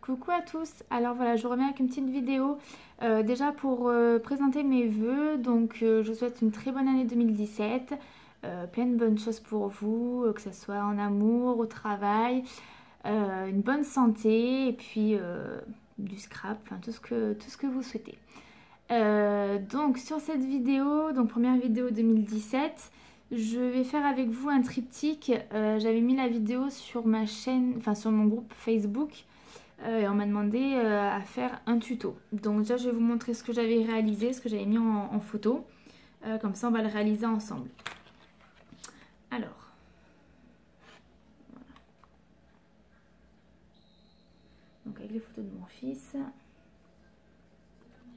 Coucou à tous, alors voilà je reviens avec une petite vidéo déjà pour présenter mes vœux. Donc je vous souhaite une très bonne année 2017, plein de bonnes choses pour vous, que ce soit en amour, au travail, une bonne santé et puis du scrap, enfin tout ce que vous souhaitez. Donc sur cette vidéo, donc première vidéo 2017, je vais faire avec vous un triptyque. J'avais mis la vidéo sur ma chaîne, enfin sur mon groupe Facebook, et on m'a demandé à faire un tuto. Donc déjà je vais vous montrer ce que j'avais réalisé, ce que j'avais mis en photo. Comme ça on va le réaliser ensemble. Alors, voilà. Donc avec les photos de mon fils.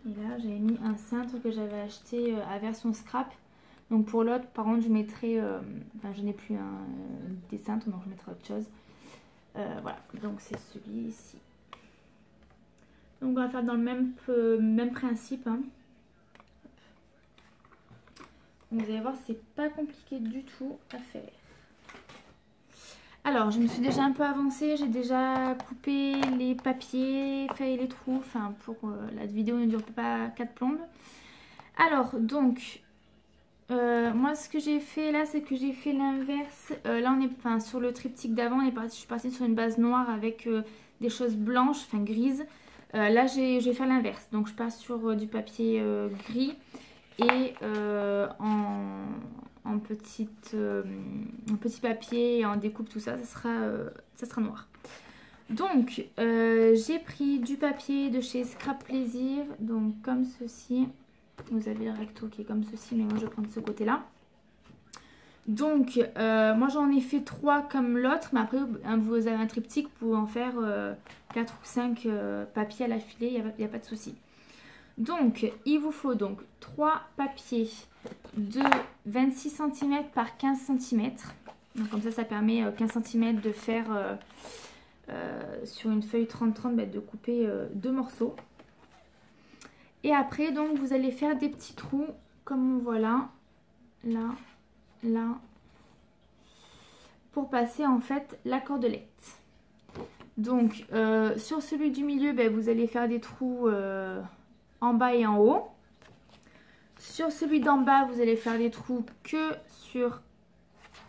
Et là j'avais mis un cintre que j'avais acheté à version scrap. Donc pour l'autre, par contre, je mettrai, enfin je n'ai plus des cintres, donc je mettrai autre chose. Voilà, donc c'est celui-ci. Donc on va faire dans le même principe. Hein. Donc vous allez voir, c'est pas compliqué du tout à faire. Alors, je me suis déjà un peu avancée, j'ai déjà coupé les papiers, fait les trous, enfin pour la vidéo ne dure pas 4 plombes. Alors, donc... moi ce que j'ai fait là, c'est que j'ai fait l'inverse. Là on est, enfin sur le triptyque d'avant, je suis partie sur une base noire avec des choses blanches, enfin grises. Là je vais faire l'inverse, donc je passe sur du papier gris et en petit papier et en découpe tout ça, ça sera noir. Donc j'ai pris du papier de chez Scrap Plaisir, donc comme ceci. Vous avez le recto qui est comme ceci, mais moi je vais prendre ce côté-là. Donc, moi j'en ai fait 3 comme l'autre, mais après vous avez un triptyque pour en faire 4 ou 5 papiers à l'affilée, il n'y a pas de souci. Donc, il vous faut donc 3 papiers de 26 cm par 15 cm. Donc, comme ça permet 15 cm de faire sur une feuille 30-30, de couper 2 morceaux. Et après, donc, vous allez faire des petits trous, comme on voit là, là, pour passer en fait la cordelette. Donc, sur celui du milieu, vous allez faire des trous en bas et en haut. Sur celui d'en bas, vous allez faire des trous que sur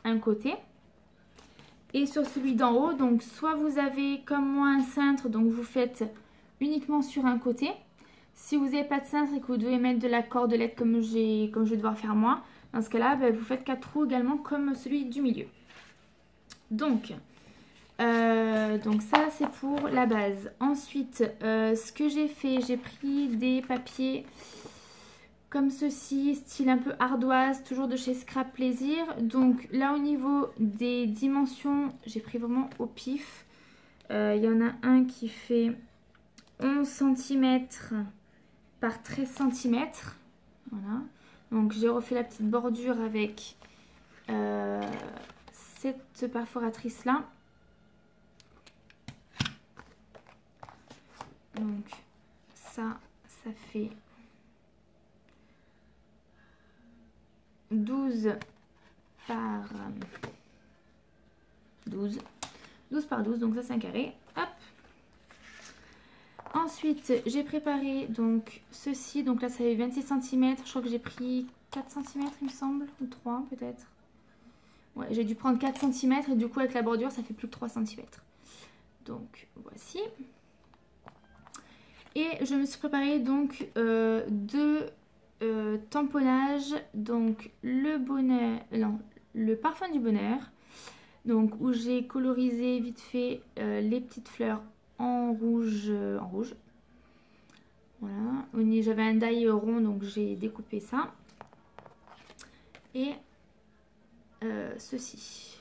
un côté. Et sur celui d'en haut, donc, soit vous avez comme moi un cintre, donc vous faites uniquement sur un côté. Si vous n'avez pas de cintre et que vous devez mettre de la cordelette comme je vais devoir faire moi, dans ce cas-là, vous faites 4 trous également comme celui du milieu. Donc ça c'est pour la base. Ensuite, ce que j'ai fait, j'ai pris des papiers comme ceci, style un peu ardoise, toujours de chez Scrap Plaisir. Donc là au niveau des dimensions, j'ai pris vraiment au pif. Il y en a un qui fait 11 cm par 13 cm. Voilà. Donc j'ai refait la petite bordure avec cette perforatrice là. Donc ça fait 12 par 12. 12 par 12, donc ça c'est un carré. Hop. Ensuite, j'ai préparé donc ceci. Donc là, ça fait 26 cm. Je crois que j'ai pris 4 cm, il me semble. Ou 3 peut-être. Ouais, j'ai dû prendre 4 cm. Et du coup, avec la bordure, ça fait plus que 3 cm. Donc, voici. Et je me suis préparé donc deux tamponnages. Donc, le parfum du bonheur. Donc, où j'ai colorisé vite fait les petites fleurs en rouge, Voilà, j'avais un die rond, donc j'ai découpé ça. Et ceci.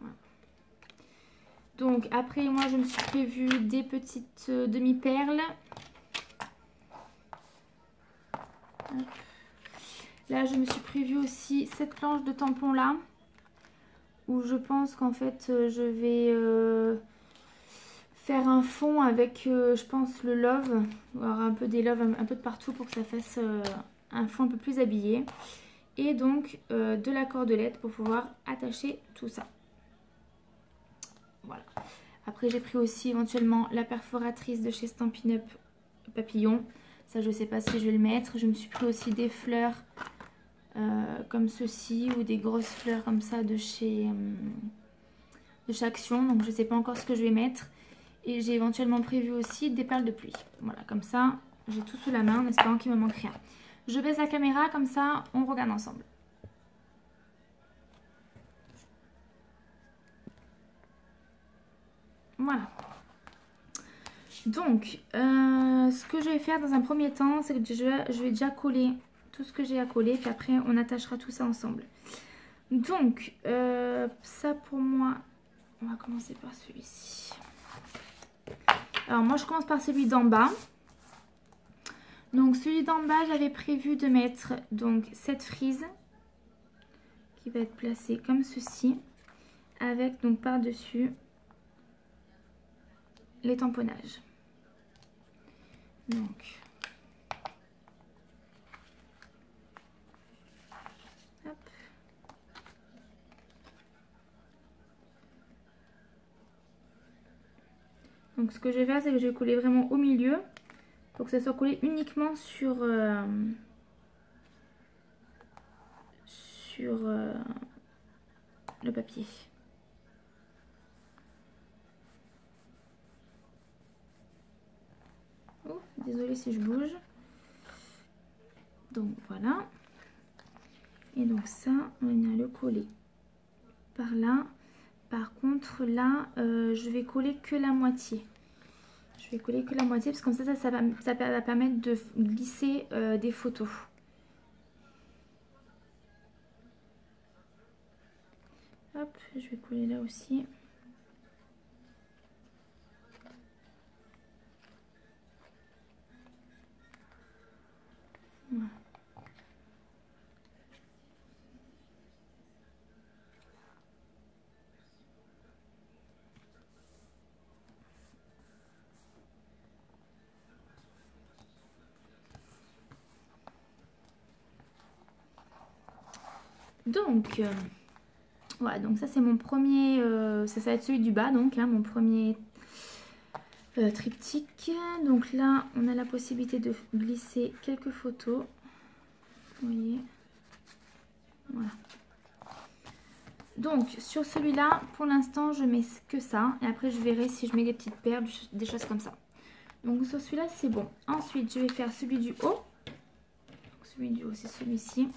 Voilà. Donc après, moi je me suis prévu des petites demi-perles. Là, je me suis prévu aussi cette planche de tampon là, où je pense qu'en fait je vais faire un fond avec, je pense, le love. Alors un peu des loves, un peu de partout pour que ça fasse un fond un peu plus habillé. Et donc de la cordelette pour pouvoir attacher tout ça. Voilà. Après j'ai pris aussi éventuellement la perforatrice de chez Stampin' Up Papillon. Ça je sais pas si je vais le mettre. Je me suis pris aussi des fleurs comme ceci ou des grosses fleurs comme ça de chez Action. Donc je sais pas encore ce que je vais mettre. Et j'ai éventuellement prévu aussi des perles de pluie. Voilà, comme ça j'ai tout sous la main en espérant qu'il me manque rien. Je baisse la caméra, comme ça on regarde ensemble. Voilà. Donc, ce que je vais faire dans un premier temps, c'est que je vais déjà coller tout ce que j'ai à coller. Puis après, on attachera tout ça ensemble. Donc, ça pour moi, on va commencer par celui-ci. Alors, moi, je commence par celui d'en bas. Donc, celui d'en bas, j'avais prévu de mettre donc cette frise qui va être placée comme ceci. Avec donc par-dessus les tamponnages. Donc, hop. Donc ce que je vais faire, c'est que je vais coller vraiment au milieu pour que ça soit collé uniquement sur, le papier. Oh, désolée si je bouge. Donc voilà. Et donc ça, on va venir le coller par là. Par contre là, je vais coller que la moitié. Je vais coller que la moitié parce que comme ça va permettre de glisser des photos. Hop, je vais coller là aussi. Voilà. Donc, voilà, donc ça c'est mon premier, ça va être celui du bas donc, hein, mon premier triptyque. Donc là, on a la possibilité de glisser quelques photos. Vous voyez, voilà. Donc sur celui-là, pour l'instant, je mets que ça. Et après, je verrai si je mets des petites perles, des choses comme ça. Donc sur celui-là, c'est bon. Ensuite, je vais faire celui du haut. Donc, celui du haut, c'est celui-ci.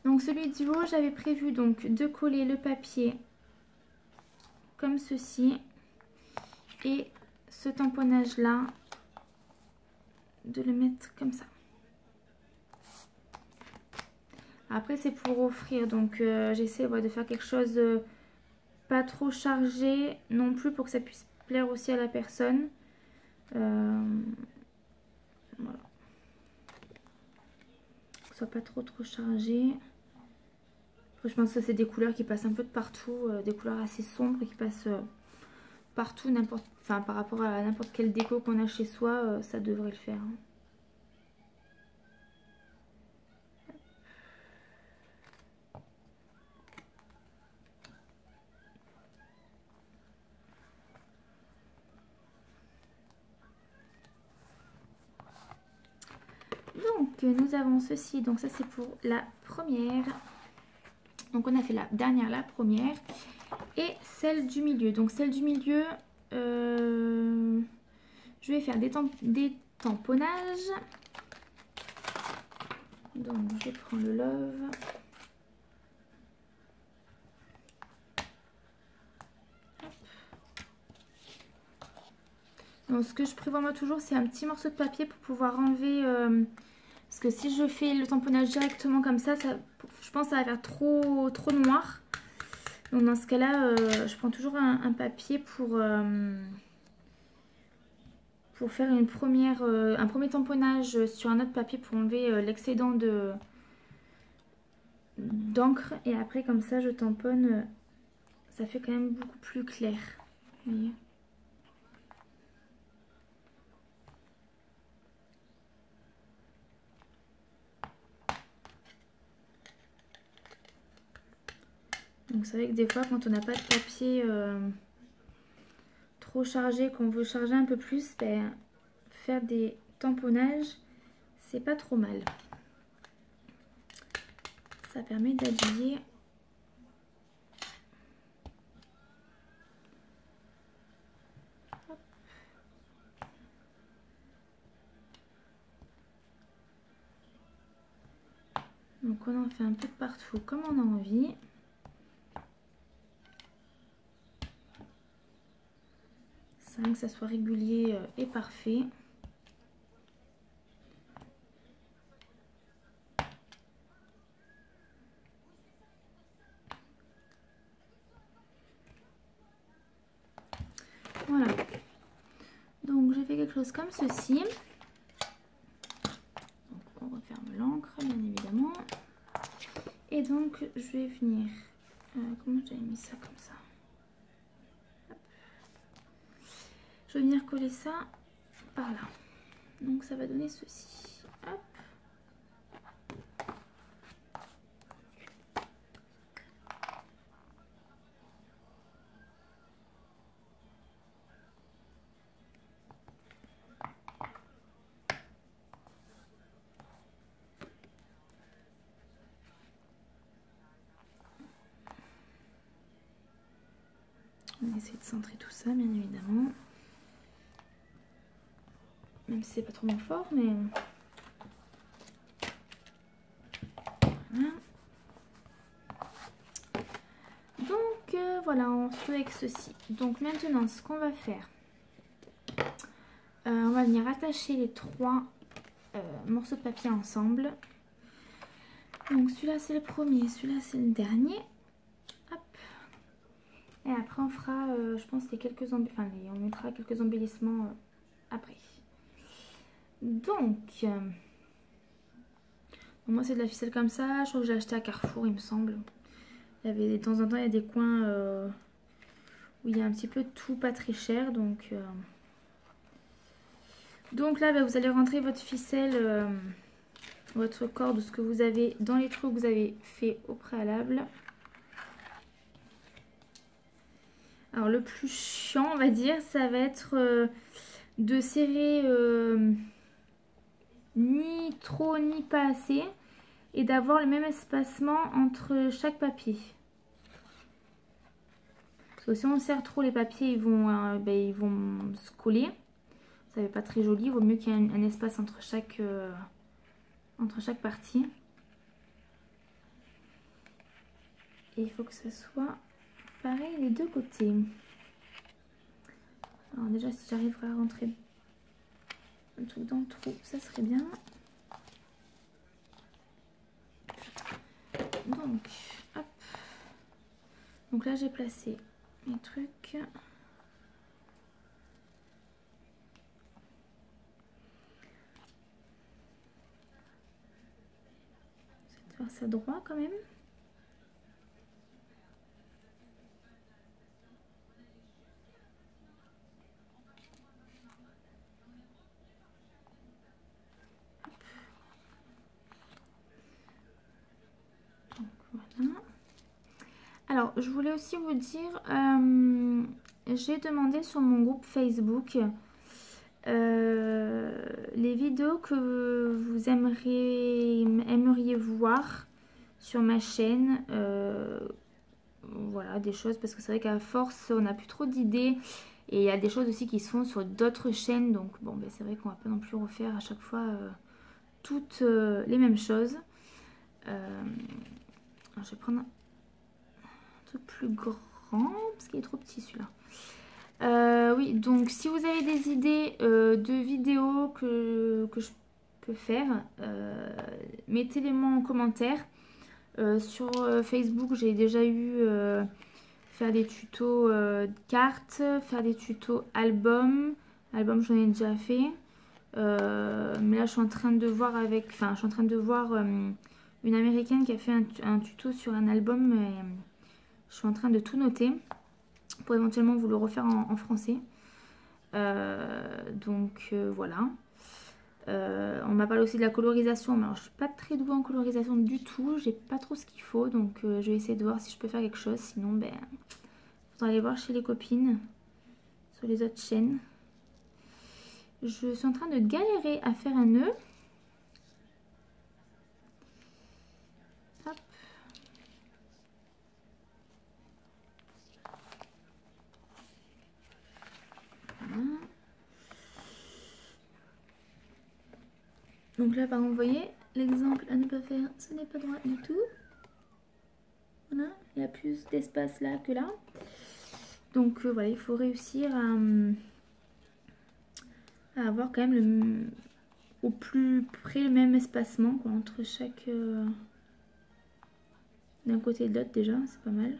Donc celui du haut, j'avais prévu donc de coller le papier comme ceci. Et ce tamponnage là, de le mettre comme ça. Après c'est pour offrir, donc j'essaie de faire quelque chose pas trop chargé non plus pour que ça puisse plaire aussi à la personne. Voilà. Que ce soit pas trop chargé. Après, je pense que c'est des couleurs qui passent un peu de partout, des couleurs assez sombres qui passent partout, par rapport à n'importe quelle déco qu'on a chez soi, ça devrait le faire. Donc nous avons ceci, donc ça c'est pour la première. Donc on a fait la dernière, la première. Et celle du milieu. Donc celle du milieu, je vais faire des tamponnages. Donc je prends le Love. Donc ce que je prévois moi toujours, c'est un petit morceau de papier pour pouvoir enlever... parce que si je fais le tamponnage directement comme ça, je pense que ça va faire trop noir. Donc dans ce cas-là, je prends toujours un papier pour faire un premier tamponnage sur un autre papier pour enlever l'excédent d'encre. Et après comme ça, je tamponne, ça fait quand même beaucoup plus clair. Vous voyez ? Donc c'est vrai que des fois quand on n'a pas de papier trop chargé, qu'on veut charger un peu plus, ben, faire des tamponnages, c'est pas trop mal. Ça permet d'habiller. Donc on en fait un peu de partout comme on a envie. C'est vrai que ça soit régulier et parfait. Voilà. Donc j'ai fait quelque chose comme ceci. Donc, on referme l'encre bien évidemment. Et donc je vais venir... comment j'avais mis ça comme ça? Hop. Je vais venir coller ça par là. Donc ça va donner ceci. Hop. On va essayer de centrer tout ça bien évidemment. Même si c'est pas trop mon fort, mais... Voilà. Donc voilà, on se retrouve avec ceci. Donc maintenant, ce qu'on va faire, on va venir attacher les trois morceaux de papier ensemble. Donc celui-là c'est le premier, celui-là c'est le dernier. Hop. Et après on fera, je pense, on mettra quelques embellissements après. Donc, moi c'est de la ficelle comme ça, je crois que j'ai acheté à Carrefour il me semble. Il y avait de temps en temps il y a des coins où il y a un petit peu de tout pas très cher, donc là bah, vous allez rentrer votre ficelle, votre corde, ce que vous avez dans les trous que vous avez fait au préalable. Alors le plus chiant on va dire, ça va être de serrer ni trop ni pas assez et d'avoir le même espacement entre chaque papier. Parce que si on serre trop les papiers ils vont se coller. Ça fait pas très joli, il vaut mieux qu'il y ait un espace entre chaque partie. Et il faut que ça soit pareil les deux côtés. Alors déjà si j'arriverais à rentrer un truc dans le trou, ça serait bien. Donc, hop. Donc là j'ai placé mes trucs. Faire ça droit quand même. Donc, voilà. Alors je voulais aussi vous dire, j'ai demandé sur mon groupe Facebook les vidéos que vous aimeriez voir sur ma chaîne. Voilà, des choses, parce que c'est vrai qu'à force on n'a plus trop d'idées et il y a des choses aussi qui se font sur d'autres chaînes, donc bon ben c'est vrai qu'on va pas non plus refaire à chaque fois toutes les mêmes choses. Alors, je vais prendre un truc plus grand parce qu'il est trop petit celui-là. Oui, donc si vous avez des idées de vidéos que je peux faire, mettez-les-moi en commentaire. Sur Facebook, j'ai déjà eu faire des tutos cartes, faire des tutos albums. Album, j'en ai déjà fait. Mais là, je suis en train de voir une américaine qui a fait un tuto sur un album. Et, je suis en train de tout noter pour éventuellement vous le refaire en français. Voilà. On m'a parlé aussi de la colorisation, mais alors je suis pas très douée en colorisation du tout, j'ai pas trop ce qu'il faut, donc je vais essayer de voir si je peux faire quelque chose. Sinon, ben, faudra aller voir chez les copines sur les autres chaînes. Je suis en train de galérer à faire un nœud. Hop. Voilà. Donc là, par exemple, vous voyez, l'exemple à ne pas faire, ce n'est pas droit du tout. Voilà, il y a plus d'espace là que là. Donc voilà, il faut réussir à avoir quand même au plus près le même espacement quoi, entre chaque... d'un côté et de l'autre déjà, c'est pas mal.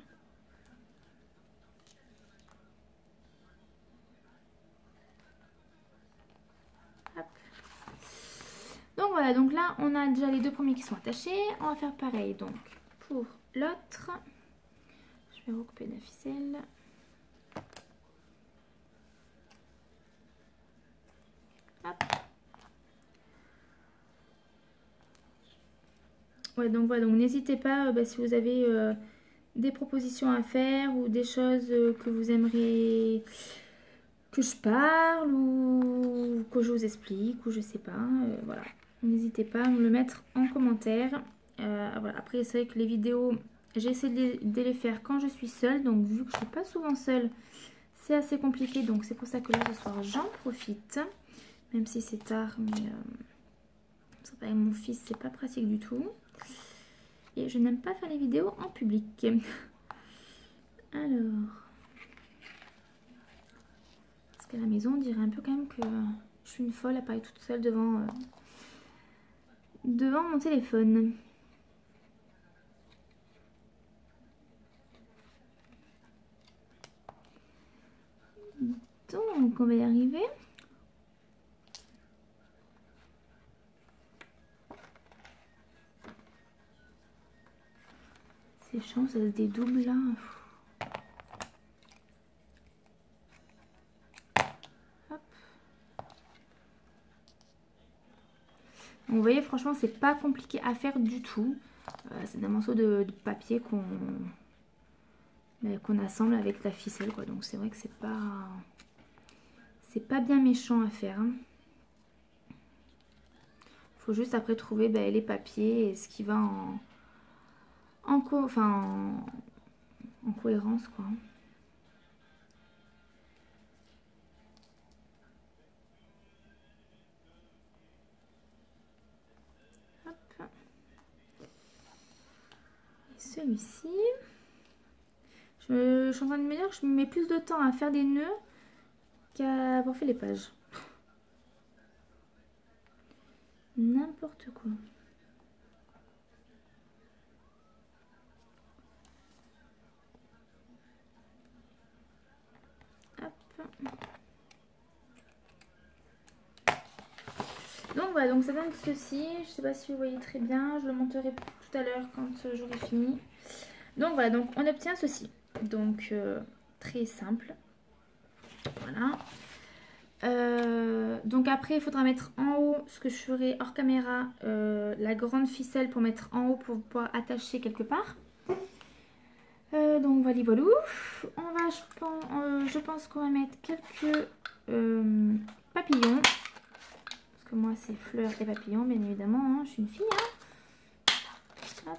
Hop. Donc voilà, donc là on a déjà les deux premiers qui sont attachés. On va faire pareil donc pour l'autre. Je vais recouper la ficelle. Hop. Ouais, donc voilà, donc n'hésitez pas si vous avez des propositions à faire ou des choses que vous aimeriez que je parle ou que je vous explique ou je sais pas, voilà. N'hésitez pas à me le mettre en commentaire. Voilà. Après, c'est vrai que les vidéos, j'essaie de les faire quand je suis seule, donc vu que je suis pas souvent seule, c'est assez compliqué, donc c'est pour ça que là ce soir j'en profite, même si c'est tard, mais avec mon fils c'est pas pratique du tout. Et je n'aime pas faire les vidéos en public. Alors, parce qu'à la maison, on dirait un peu quand même que je suis une folle à parler toute seule devant mon téléphone. Donc, on va y arriver. C'est chiant, ça se dédouble là. Hop. Vous voyez, franchement, c'est pas compliqué à faire du tout. C'est un morceau de papier qu'on assemble avec la ficelle, quoi. Donc c'est vrai que c'est pas bien méchant à faire. Hein. Faut juste après trouver les papiers et ce qui va en cohérence, quoi. Hop. Et celui-ci, je suis en train de me dire que je mets plus de temps à faire des nœuds qu'à avoir fait les pages. N'importe quoi. Donc voilà, donc ça donne ceci. Je sais pas si vous voyez très bien. Je le monterai tout à l'heure quand j'aurai fini. Donc voilà, donc on obtient ceci. Donc très simple. Voilà. Donc après il faudra mettre en haut, ce que je ferai hors caméra, la grande ficelle pour mettre en haut pour pouvoir attacher quelque part. Donc voilà, voilà. On va, je pense qu'on va mettre quelques papillons. Parce que moi c'est fleurs et papillons bien évidemment, hein, je suis une fille. Hein. Hop.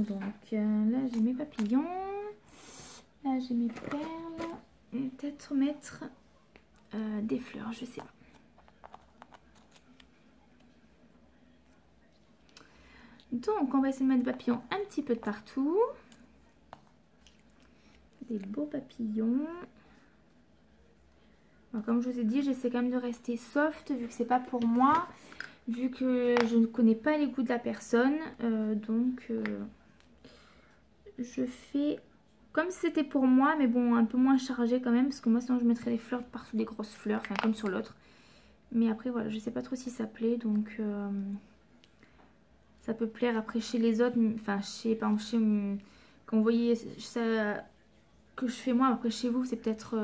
Donc, là j'ai mes papillons, là j'ai mes perles, et peut-être mettre des fleurs, je sais pas. Donc on va essayer de mettre des papillons un petit peu de partout, des beaux papillons. Alors, comme je vous ai dit, j'essaie quand même de rester soft vu que c'est pas pour moi. Vu que je ne connais pas les goûts de la personne, donc je fais comme si c'était pour moi, mais bon, un peu moins chargé quand même, parce que moi sinon je mettrais des fleurs partout, des grosses fleurs, enfin comme sur l'autre. Mais après voilà, je sais pas trop si ça plaît, donc ça peut plaire après chez les autres. Enfin, par exemple, quand vous voyez ça que je fais moi, après chez vous, c'est peut-être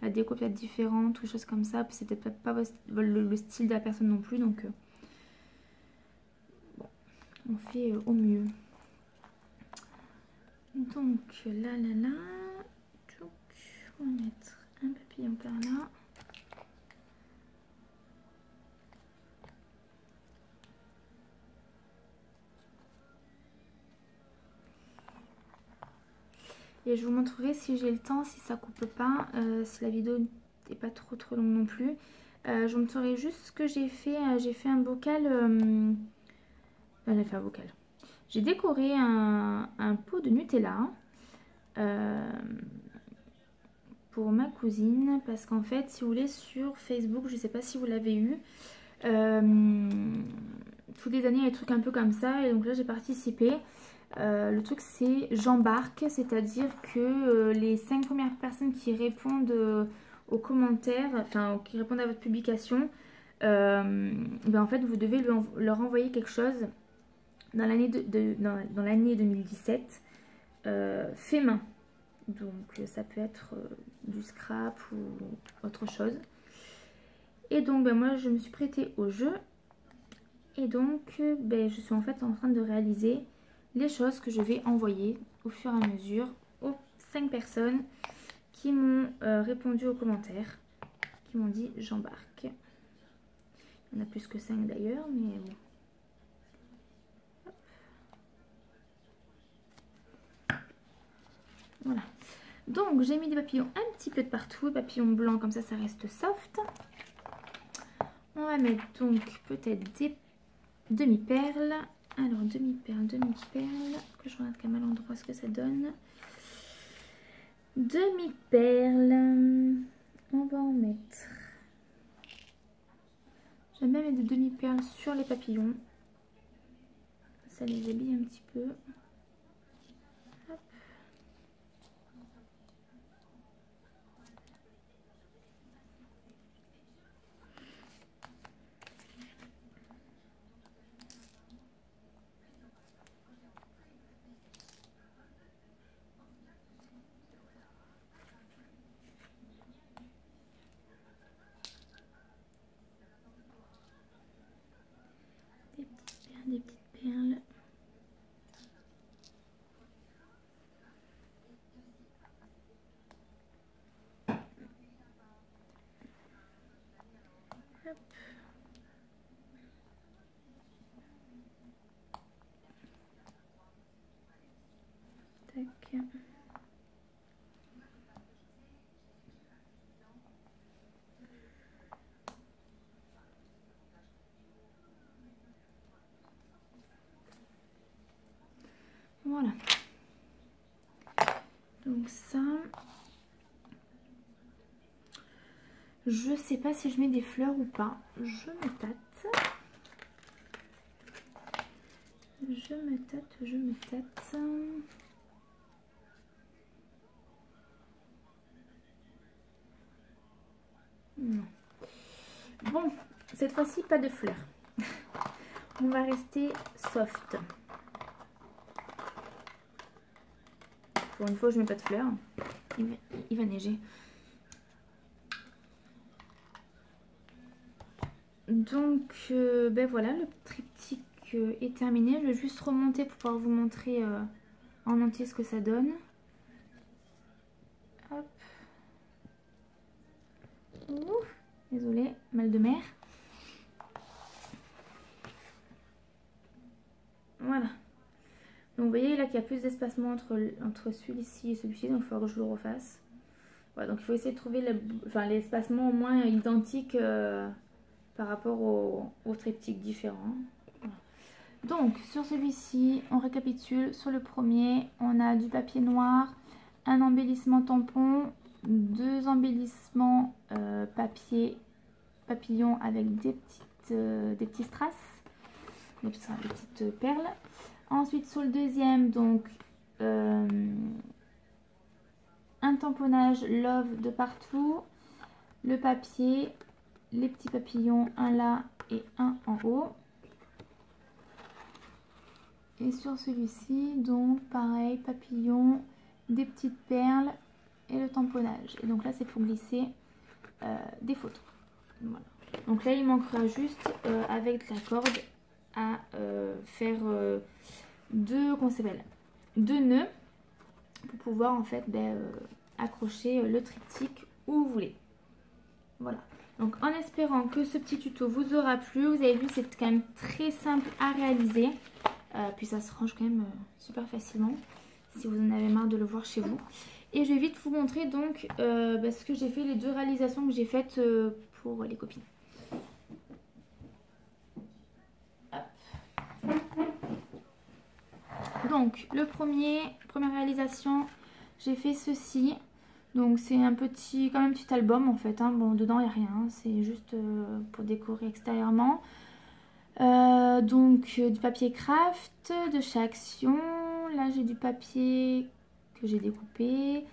la déco peut-être différente ou choses comme ça. Puis c'est peut-être pas le style de la personne non plus. Donc, bon, on fait au mieux. Donc, là. Donc, on va mettre un papillon par là. Et je vous montrerai si j'ai le temps, si ça coupe pas, si la vidéo n'est pas trop longue non plus. Je vous montrerai juste ce que j'ai fait. J'ai fait un bocal. J'ai fait un bocal. J'ai décoré un pot de Nutella pour ma cousine. Parce qu'en fait, si vous voulez, sur Facebook, je ne sais pas si vous l'avez eu. Toutes les années, il y a des trucs un peu comme ça. Et donc là, j'ai participé. Le truc c'est j'embarque, c'est-à-dire que les 5 premières personnes qui répondent aux commentaires, enfin qui répondent à votre publication, ben en fait vous devez leur envoyer quelque chose dans l'année dans l'année 2017 fait main. Donc ça peut être du scrap ou autre chose. Et donc ben, moi je me suis prêtée au jeu et donc ben, je suis en fait en train de réaliser les choses que je vais envoyer au fur et à mesure aux 5 personnes qui m'ont répondu aux commentaires, qui m'ont dit j'embarque. Il y en a plus que 5 d'ailleurs, mais bon. Hop. Voilà. Donc j'ai mis des papillons un petit peu de partout, des papillons blancs comme ça reste soft. On va mettre donc peut-être des demi-perles. Alors, demi-perle, que je regarde à quel endroit ce que ça donne. Demi-perle, on va en mettre. J'aime bien mettre des demi-perles sur les papillons. Ça les habille un petit peu. Hop. Des petites perles. Hop. Tac. Voilà. Donc ça, je sais pas si je mets des fleurs ou pas. Je me tâte. Je me tâte. Non. Bon, cette fois-ci, pas de fleurs. On va rester soft. Pour une fois, je mets pas de fleurs. Il va neiger. Donc, ben voilà, le triptyque est terminé. Je vais juste remonter pour pouvoir vous montrer en entier ce que ça donne. Hop. Ouh, désolée, mal de mer. Voilà. Donc vous voyez là qu'il y a plus d'espacement entre celui-ci et celui-ci, donc il faut que je le refasse. Voilà, donc il faut essayer de trouver l'espacement au moins identique par rapport au triptyque différent. Voilà. Donc sur celui-ci, on récapitule. Sur le premier, on a du papier noir, un embellissement tampon, 2 embellissements papillon avec des petits strass, des petites perles. Ensuite sur le deuxième, donc un tamponnage love de partout, le papier, les petits papillons, un là et un en haut. Et sur celui-ci, donc pareil, papillon, des petites perles et le tamponnage. Et donc là, c'est pour glisser des photos. Voilà. Donc là, il manquera juste avec de la corde à faire deux nœuds pour pouvoir en fait accrocher le triptyque où vous voulez. Voilà. Donc en espérant que ce petit tuto vous aura plu, vous avez vu c'est quand même très simple à réaliser. Puis ça se range quand même super facilement si vous en avez marre de le voir chez vous. Et je vais vite vous montrer donc ce que j'ai fait, les deux réalisations que j'ai faites pour les copines. Hop. Donc première réalisation, j'ai fait ceci. Donc c'est un petit album en fait, hein. Bon dedans il n'y a rien, hein. C'est juste pour décorer extérieurement. Donc du papier craft de chez Action. Là j'ai du papier que j'ai découpé.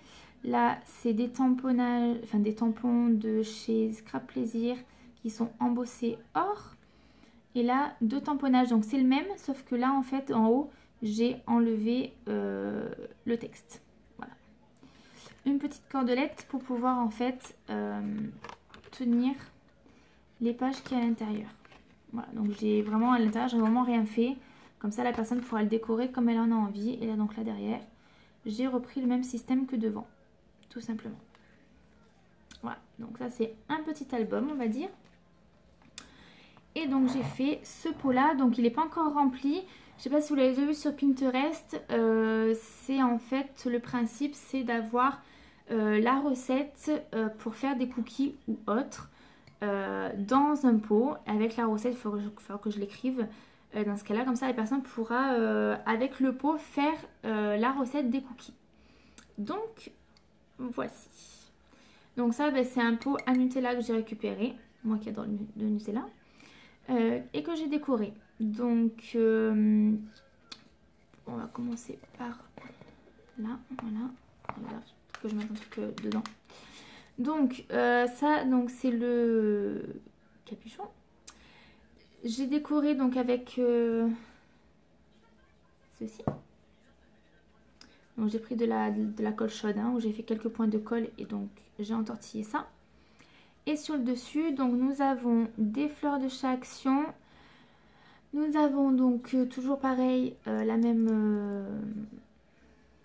Là c'est des tamponnages, enfin des tampons de chez Scrap Plaisir qui sont embossés or. Et là deux tamponnages, donc c'est le même sauf que là en fait en haut j'ai enlevé le texte. Voilà. Une petite cordelette pour pouvoir en fait tenir les pages qui y a à l'intérieur. Voilà, donc j'ai vraiment à l'intérieur, j'ai vraiment rien fait. Comme ça la personne pourra le décorer comme elle en a envie. Et là donc là derrière, j'ai repris le même système que devant, tout simplement. Voilà, donc ça c'est un petit album on va dire. Et donc j'ai fait ce pot là, donc il n'est pas encore rempli. Je sais pas si vous l'avez déjà vu sur Pinterest, c'est en fait le principe c'est d'avoir la recette pour faire des cookies ou autre dans un pot avec la recette. Il faut que je l'écrive dans ce cas là, comme ça la personne pourra avec le pot faire la recette des cookies. Donc voici. Donc ça c'est un pot à Nutella que j'ai récupéré, moi qui adore le Nutella, et que j'ai décoré. Donc on va commencer par là, voilà, que je mette un truc dedans. Donc ça donc c'est le capuchon. J'ai décoré donc avec ceci. Donc j'ai pris de la colle chaude, hein, où j'ai fait quelques points de colle et donc j'ai entortillé ça. Et sur le dessus donc nous avons des fleurs de chez Action. Nous avons donc toujours pareil la même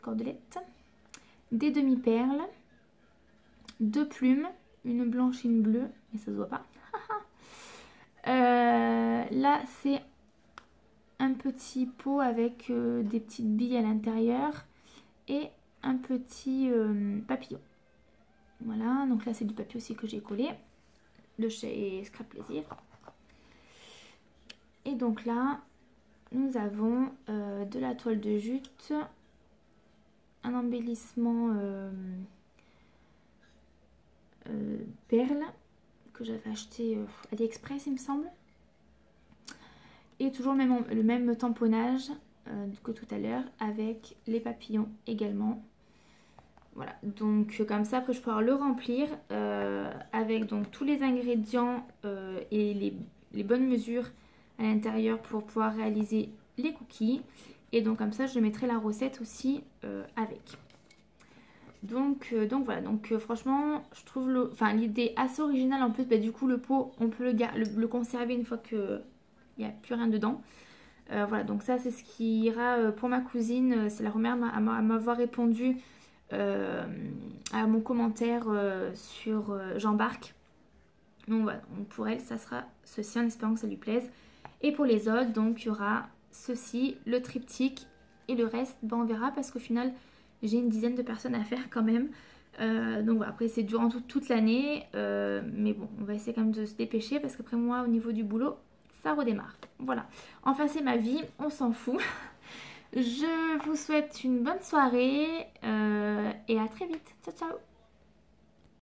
cordelette, des demi-perles, deux plumes, une blanche et une bleue, mais ça se voit pas. Là c'est un petit pot avec des petites billes à l'intérieur et un petit papillon. Voilà, donc là c'est du papier aussi que j'ai collé de chez Scrap Plaisir. Et donc là, nous avons de la toile de jute, un embellissement perle que j'avais acheté AliExpress il me semble. Et toujours le même tamponnage que tout à l'heure avec les papillons également. Voilà, donc comme ça après je pourrai le remplir avec donc tous les ingrédients et les bonnes mesures à l'intérieur pour pouvoir réaliser les cookies. Et donc comme ça je mettrai la recette aussi avec. Donc voilà, donc franchement je trouve l'idée assez originale. En plus du coup le pot on peut le conserver une fois qu'il n'y a plus rien dedans. Voilà, donc ça c'est ce qui ira pour ma cousine. C'est la première à m'avoir répondu à mon commentaire sur J'embarque. Donc voilà, donc pour elle ça sera ceci en espérant que ça lui plaise. Et pour les autres donc il y aura ceci, le triptyque, et le reste on verra parce qu'au final j'ai une dizaine de personnes à faire quand même. Donc voilà, après c'est durant toute l'année, mais bon on va essayer quand même de se dépêcher parce qu'après moi au niveau du boulot ça redémarre. Voilà, enfin c'est ma vie, on s'en fout. Je vous souhaite une bonne soirée et à très vite. Ciao ciao.